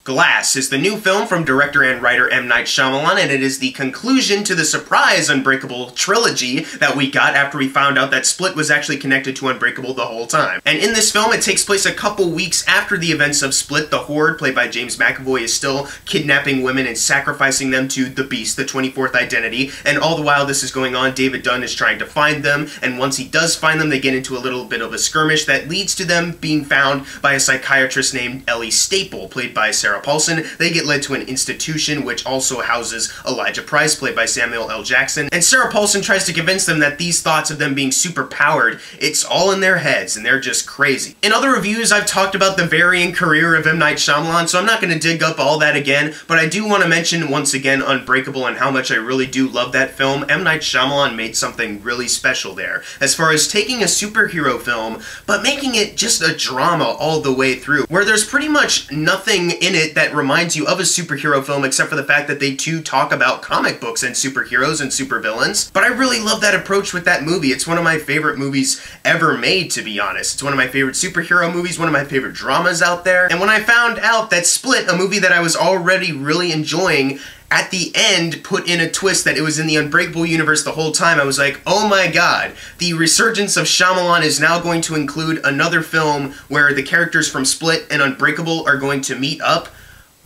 Glass is the new film from director and writer M. Night Shyamalan, and it is the conclusion to the surprise Unbreakable trilogy that we got after we found out that Split was actually connected to Unbreakable the whole time. And in this film, it takes place a couple weeks after the events of Split. The Horde, played by James McAvoy, is still kidnapping women and sacrificing them to the Beast, the 24th identity, and all the while this is going on, David Dunn is trying to find them, and once he does find them, they get into a little bit of a skirmish that leads to them being found by a psychiatrist named Ellie Staple, played by Sarah Paulson. They get led to an institution which also houses Elijah Price, played by Samuel L. Jackson, and Sarah Paulson tries to convince them that these thoughts of them being super powered, it's all in their heads and they're just crazy. In other reviews, I've talked about the varying career of M. Night Shyamalan, so I'm not going to dig up all that again, but I do want to mention once again Unbreakable and how much I really do love that film. M. Night Shyamalan made something really special there, as far as taking a superhero film, but making it just a drama all the way through, where there's pretty much nothing in it that reminds you of a superhero film except for the fact that they too talk about comic books and superheroes and supervillains. But I really love that approach with that movie. It's one of my favorite movies ever made, to be honest. It's one of my favorite superhero movies, one of my favorite dramas out there. And when I found out that Split, a movie that I was already really enjoying, at the end put in a twist that it was in the Unbreakable universe the whole time, I was like, oh my god, the resurgence of Shyamalan is now going to include another film where the characters from Split and Unbreakable are going to meet up.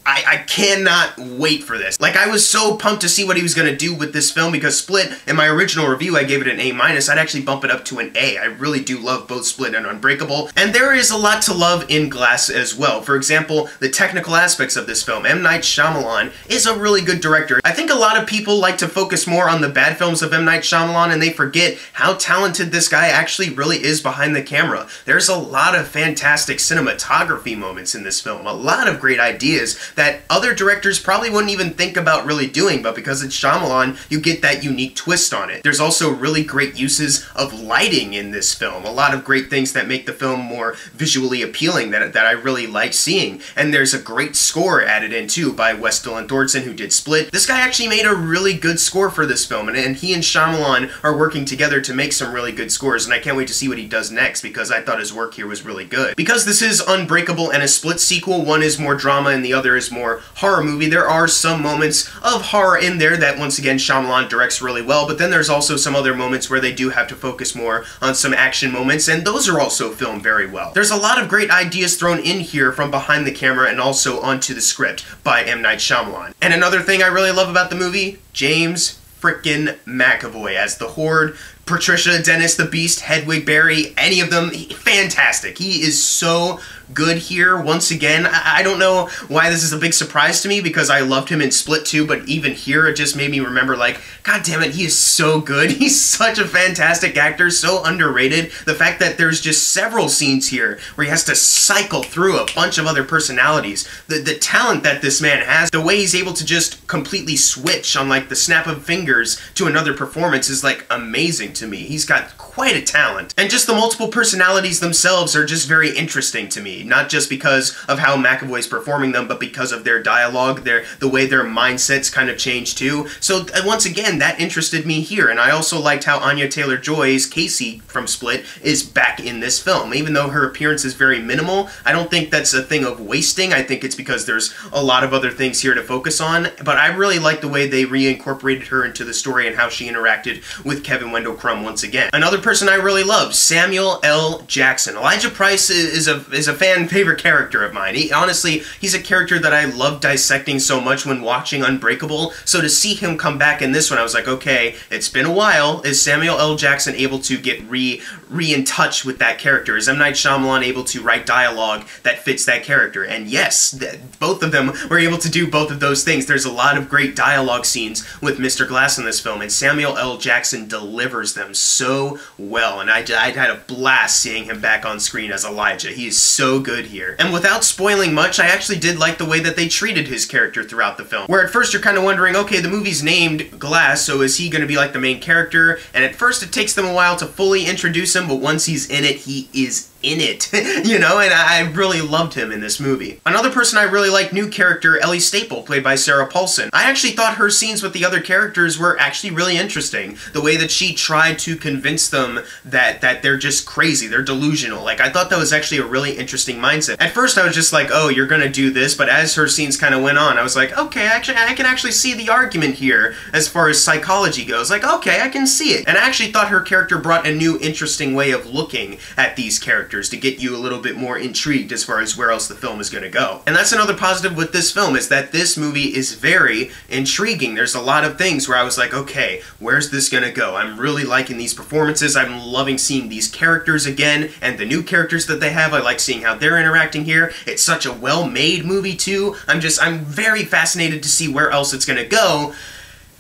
I cannot wait for this. Like, I was so pumped to see what he was going to do with this film, because Split, in my original review, I gave it an A-. I'd actually bump it up to an A. I really do love both Split and Unbreakable, and there is a lot to love in Glass as well. For example, the technical aspects of this film. M. Night Shyamalan is a really good director. I think a lot of people like to focus more on the bad films of M. Night Shyamalan, and they forget how talented this guy actually really is behind the camera. There's a lot of fantastic cinematography moments in this film, a lot of great ideas that other directors probably wouldn't even think about really doing, but because it's Shyamalan, you get that unique twist on it. There's also really great uses of lighting in this film, a lot of great things that make the film more visually appealing that I really like seeing, and there's a great score added in too by Wes Dylan Thornton, who did Split. This guy actually made a really good score for this film, and he and Shyamalan are working together to make some really good scores, and I can't wait to see what he does next, because I thought his work here was really good. Because this is Unbreakable and a Split sequel, one is more drama and the other is more horror movie, there are some moments of horror in there that, once again, Shyamalan directs really well, but then there's also some other moments where they do have to focus more on some action moments, and those are also filmed very well. There's a lot of great ideas thrown in here from behind the camera and also onto the script by M. Night Shyamalan. And another thing I really love about the movie, James frickin' McAvoy as the Horde, Patricia, Dennis the Beast, Hedwig, Barry, any of them, fantastic. He is so good here. Once again, I don't know why this is a big surprise to me, because I loved him in Split too, but even here it just made me remember, like, god damn it, he is so good. He's such a fantastic actor, so underrated. The fact that there's just several scenes here where he has to cycle through a bunch of other personalities, the talent that this man has, the way he's able to just completely switch on like the snap of fingers to another performance is like amazing to me. He's got quite a talent. And just the multiple personalities themselves are just very interesting to me. Not just because of how McAvoy's performing them, but because of their dialogue, the way their mindsets kind of change too. So once again, that interested me here. And I also liked how Anya Taylor-Joy's Casey from Split is back in this film. Even though her appearance is very minimal, I don't think that's a thing of wasting. I think it's because there's a lot of other things here to focus on. But I really like the way they reincorporated her into the story and how she interacted with Kevin Wendell Crumb once again. Another person I really love, Samuel L. Jackson. Elijah Price is a fan favorite character of mine. Honestly, he's a character that I love dissecting so much when watching Unbreakable, so to see him come back in this one, I was like, okay, it's been a while. Is Samuel L. Jackson able to get in touch with that character? Is M. Night Shyamalan able to write dialogue that fits that character? And yes, both of them were able to do both of those things. There's a lot of great dialogue scenes with Mr. Glass in this film, and Samuel L. Jackson delivers them so well, and I had a blast seeing him back on screen as Elijah. He is so good here. And without spoiling much, I actually did like the way that they treated his character throughout the film. Where at first you're kind of wondering, okay, the movie's named Glass, so is he going to be like the main character? And at first it takes them a while to fully introduce him, but once he's in it, he is in it, you know, and I really loved him in this movie. Another person I really liked, new character, Ellie Staple, played by Sarah Paulson. I actually thought her scenes with the other characters were actually really interesting. The way that she tried to convince them that they're just crazy, they're delusional. Like, I thought that was actually a really interesting mindset. At first I was just like, oh, you're gonna do this, but as her scenes kind of went on, I was like, okay, actually, I can actually see the argument here as far as psychology goes. Like, okay, I can see it. And I actually thought her character brought a new, interesting way of looking at these characters to get you a little bit more intrigued as far as where else the film is going to go. And that's another positive with this film, is that this movie is very intriguing. There's a lot of things where I was like, okay, where's this going to go? I'm really liking these performances. I'm loving seeing these characters again, and the new characters that they have. I like seeing how they're interacting here. It's such a well-made movie too. I'm very fascinated to see where else it's going to go.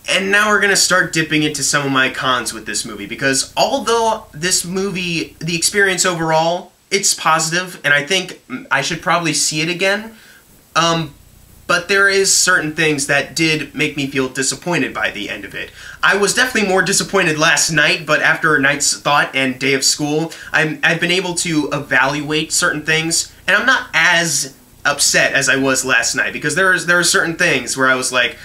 And now we're going to start dipping into some of my cons with this movie, because although this movie, the experience overall, it's positive, and I think I should probably see it again, but there is certain things that did make me feel disappointed by the end of it. I was definitely more disappointed last night, but after a night's thought and day of school, I've been able to evaluate certain things, and I'm not as upset as I was last night, because there are certain things where I was like,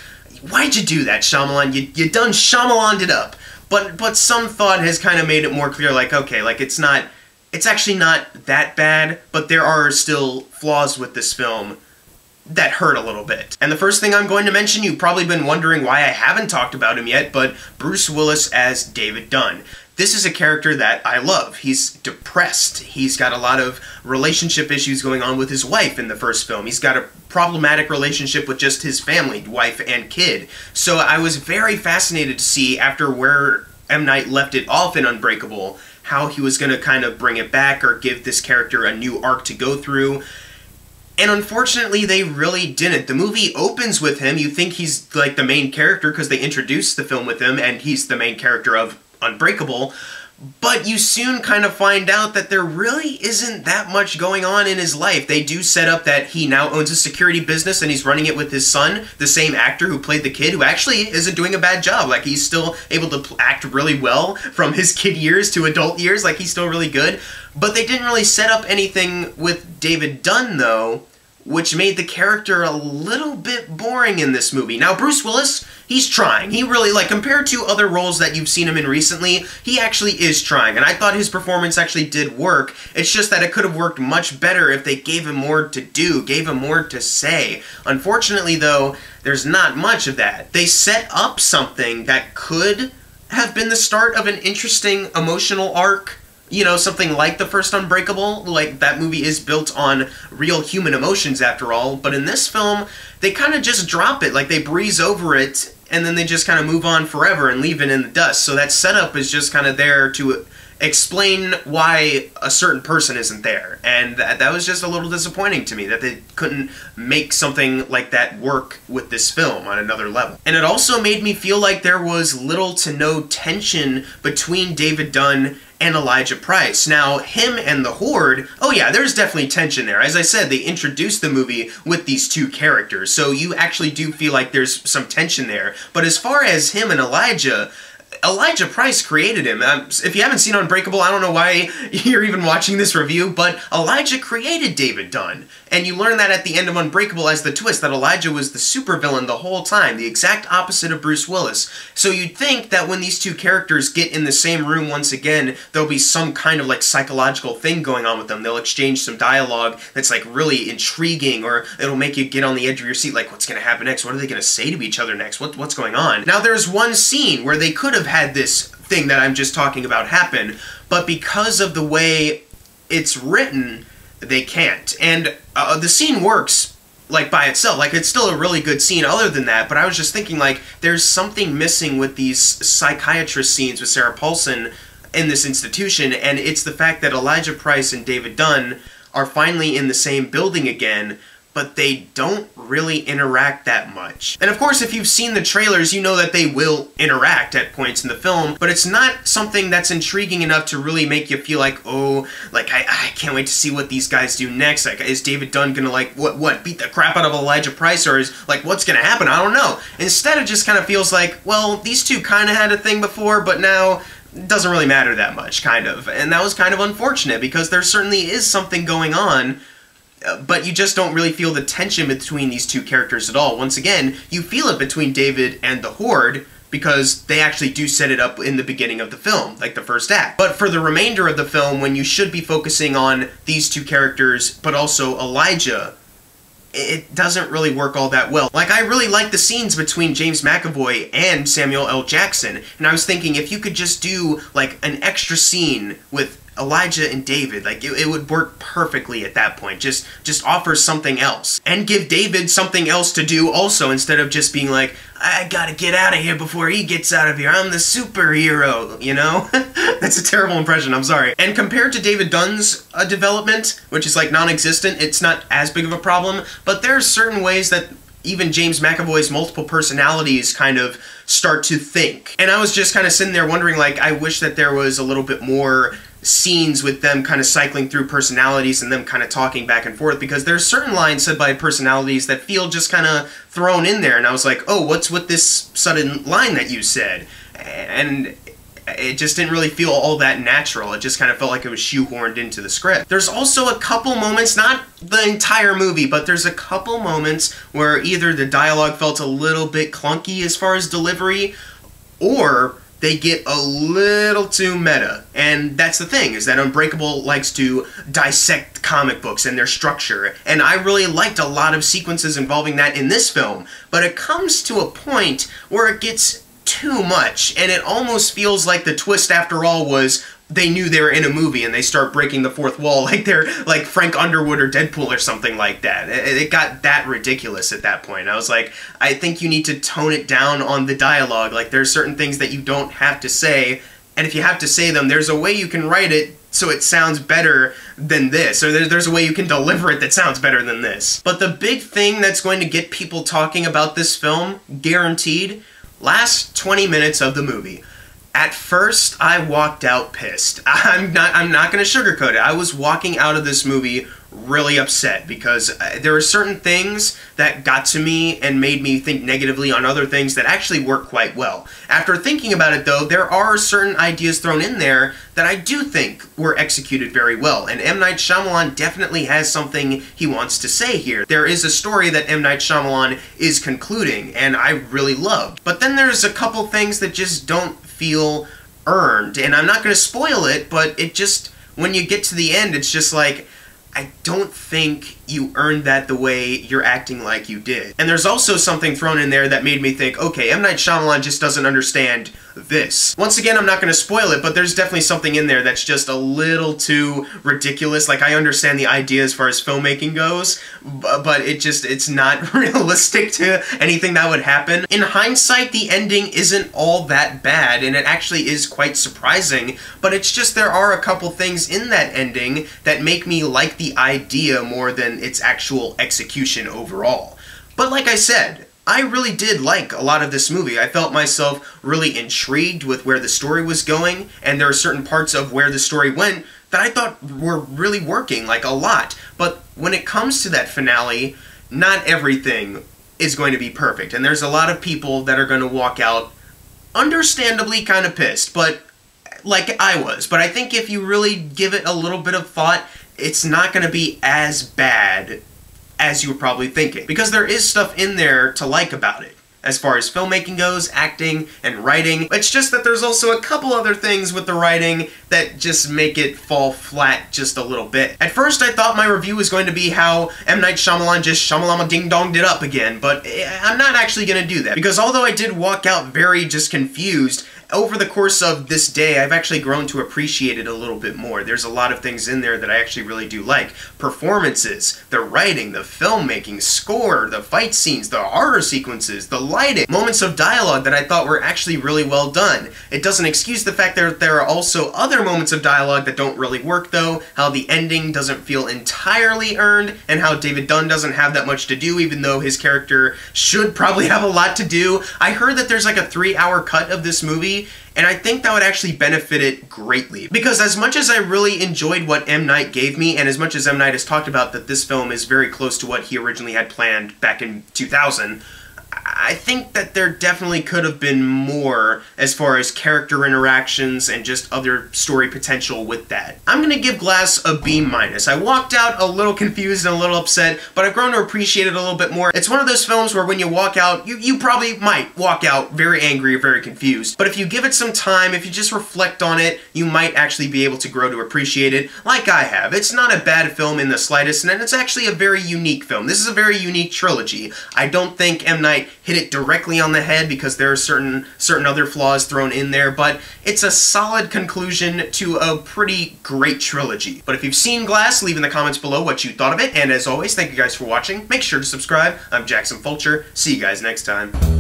why'd you do that, Shyamalan? You done Shyamalan'd it up. But some thought has kind of made it more clear, like, okay, like, it's actually not that bad, but there are still flaws with this film that hurt a little bit. And the first thing I'm going to mention, you've probably been wondering why I haven't talked about him yet, but Bruce Willis as David Dunn. This is a character that I love. He's depressed. He's got a lot of relationship issues going on with his wife in the first film. He's got a problematic relationship with just his family, wife and kid. So I was very fascinated to see, after where M. Night left it off in Unbreakable, how he was going to kind of bring it back or give this character a new arc to go through. And unfortunately, they really didn't. The movie opens with him. You think he's like the main character because they introduced the film with him, and he's the main character of Unbreakable, but you soon kind of find out that there really isn't that much going on in his life. They do set up that he now owns a security business and he's running it with his son, the same actor who played the kid, who actually isn't doing a bad job. Like, he's still able to act really well from his kid years to adult years. Like, he's still really good. But they didn't really set up anything with David Dunn, though, which made the character a little bit boring in this movie. Now, Bruce Willis, he's trying. He really, like, compared to other roles that you've seen him in recently, he actually is trying. And I thought his performance actually did work. It's just that it could have worked much better if they gave him more to do, gave him more to say. Unfortunately, though, there's not much of that. They set up something that could have been the start of an interesting emotional arc. You know, something like the first Unbreakable. Like, that movie is built on real human emotions after all, but in this film, they kind of just drop it. Like, they breeze over it, and then they just kind of move on forever and leave it in the dust. So that setup is just kind of there to explain why a certain person isn't there. And that was just a little disappointing to me, that they couldn't make something like that work with this film on another level. And it also made me feel like there was little to no tension between David Dunn and Elijah Price. Now, him and the Horde, oh yeah, there's definitely tension there. As I said, they introduced the movie with these two characters, so you actually do feel like there's some tension there. But as far as him and Elijah Price created him. If you haven't seen Unbreakable, I don't know why you're even watching this review, but Elijah created David Dunn. And you learn that at the end of Unbreakable as the twist, that Elijah was the supervillain the whole time, the exact opposite of Bruce Willis. So you'd think that when these two characters get in the same room once again, there'll be some kind of like psychological thing going on with them. They'll exchange some dialogue that's like really intriguing, or it'll make you get on the edge of your seat, like, what's going to happen next? What are they going to say to each other next? What's going on? Now, there's one scene where they could have had this thing that I'm just talking about happen, but because of the way it's written, they can't. And the scene works, like, by itself. Like, it's still a really good scene other than that, but I was just thinking, like, there's something missing with these psychiatrist scenes with Sarah Paulson in this institution, and it's the fact that Elijah Price and David Dunn are finally in the same building again, but they don't really interact that much. And of course, if you've seen the trailers, you know that they will interact at points in the film, but it's not something that's intriguing enough to really make you feel like, oh, like, I can't wait to see what these guys do next. Like, is David Dunn gonna, like, what, beat the crap out of Elijah Price, or is, like, what's gonna happen? I don't know. Instead, it just kind of feels like, well, these two kind of had a thing before, but now it doesn't really matter that much, kind of. And that was kind of unfortunate, because there certainly is something going on, but you just don't really feel the tension between these two characters at all. Once again, you feel it between David and the Horde, because they actually do set it up in the beginning of the film, like the first act. But for the remainder of the film, when you should be focusing on these two characters, but also Elijah, it doesn't really work all that well. Like, I really like the scenes between James McAvoy and Samuel L. Jackson, and I was thinking if you could just do, like, an extra scene with Elijah and David, like, it would work perfectly at that point. Just offer something else. And give David something else to do also, instead of just being like, I gotta get out of here before he gets out of here, I'm the superhero, you know? That's a terrible impression, I'm sorry. And compared to David Dunn's development, which is like non-existent, it's not as big of a problem, but there are certain ways that even James McAvoy's multiple personalities kind of start to think. And I was just kind of sitting there wondering, like, I wish that there was a little bit more scenes with them kind of cycling through personalities and them kind of talking back and forth, because there's certain lines said by personalities that feel just kind of thrown in there, and I was like, oh, what's with this sudden line that you said? And it just didn't really feel all that natural. It just kind of felt like it was shoehorned into the script. There's also a couple moments, not the entire movie, but there's a couple moments where either the dialogue felt a little bit clunky as far as delivery, or they get a little too meta. And that's the thing, is that Unbreakable likes to dissect comic books and their structure, and I really liked a lot of sequences involving that in this film, but it comes to a point where it gets too much, and it almost feels like the twist after all was they knew they were in a movie and they start breaking the fourth wall like they're like Frank Underwood or Deadpool or something like that. It got that ridiculous at that point. I was like, I think you need to tone it down on the dialogue. Like, there's certain things that you don't have to say, and if you have to say them, there's a way you can write it so it sounds better than this, or there's a way you can deliver it that sounds better than this. But the big thing that's going to get people talking about this film, guaranteed, last 20 minutes of the movie. At first, I walked out pissed. I'm not going to sugarcoat it. I was walking out of this movie really upset, because there were certain things that got to me and made me think negatively on other things that actually work quite well. After thinking about it, though, there are certain ideas thrown in there that I do think were executed very well, and M. Night Shyamalan definitely has something he wants to say here. There is a story that M. Night Shyamalan is concluding, and I really love. But then there's a couple things that just don't feel earned, and I'm not going to spoil it, but it just, when you get to the end, it's just like, I don't think you earned that the way you're acting like you did. And there's also something thrown in there that made me think, okay, M. Night Shyamalan just doesn't understand this. Once again, I'm not going to spoil it, but there's definitely something in there that's just a little too ridiculous. Like, I understand the idea as far as filmmaking goes, but it's not realistic to anything that would happen. In hindsight, the ending isn't all that bad, and it actually is quite surprising, but it's just there are a couple things in that ending that make me like the idea more than its actual execution overall. But like I said, I really did like a lot of this movie. I felt myself really intrigued with where the story was going, and there are certain parts of where the story went that I thought were really working, like a lot. But when it comes to that finale, not everything is going to be perfect, and there's a lot of people that are going to walk out understandably kind of pissed, but like I was. But I think if you really give it a little bit of thought, it's not going to be as bad as you were probably thinking, because there is stuff in there to like about it. As far as filmmaking goes, acting, and writing, it's just that there's also a couple other things with the writing that just make it fall flat just a little bit. At first, I thought my review was going to be how M. Night Shyamalan just shamalama ding-donged it up again, but I'm not actually going to do that, because although I did walk out very just confused, over the course of this day, I've actually grown to appreciate it a little bit more. There's a lot of things in there that I actually really do like. Performances, the writing, the filmmaking, score, the fight scenes, the horror sequences, the lighting, moments of dialogue that I thought were actually really well done. It doesn't excuse the fact that there are also other moments of dialogue that don't really work, though, how the ending doesn't feel entirely earned, and how David Dunn doesn't have that much to do, even though his character should probably have a lot to do. I heard that there's like a 3-hour cut of this movie, and I think that would actually benefit it greatly. Because as much as I really enjoyed what M. Night gave me, and as much as M. Night has talked about that this film is very close to what he originally had planned back in 2000, I think that there definitely could have been more as far as character interactions and just other story potential with that. I'm gonna give Glass a B-. I walked out a little confused and a little upset, but I've grown to appreciate it a little bit more. It's one of those films where when you walk out, you probably might walk out very angry or very confused, but if you give it some time, if you just reflect on it, you might actually be able to grow to appreciate it, like I have. It's not a bad film in the slightest, and it's actually a very unique film. This is a very unique trilogy. I don't think M. Night hit it directly on the head because there are certain other flaws thrown in there, but it's a solid conclusion to a pretty great trilogy. But if you've seen Glass, leave in the comments below what you thought of it, and as always, thank you guys for watching. Make sure to subscribe. I'm Jackson Fulcher. See you guys next time.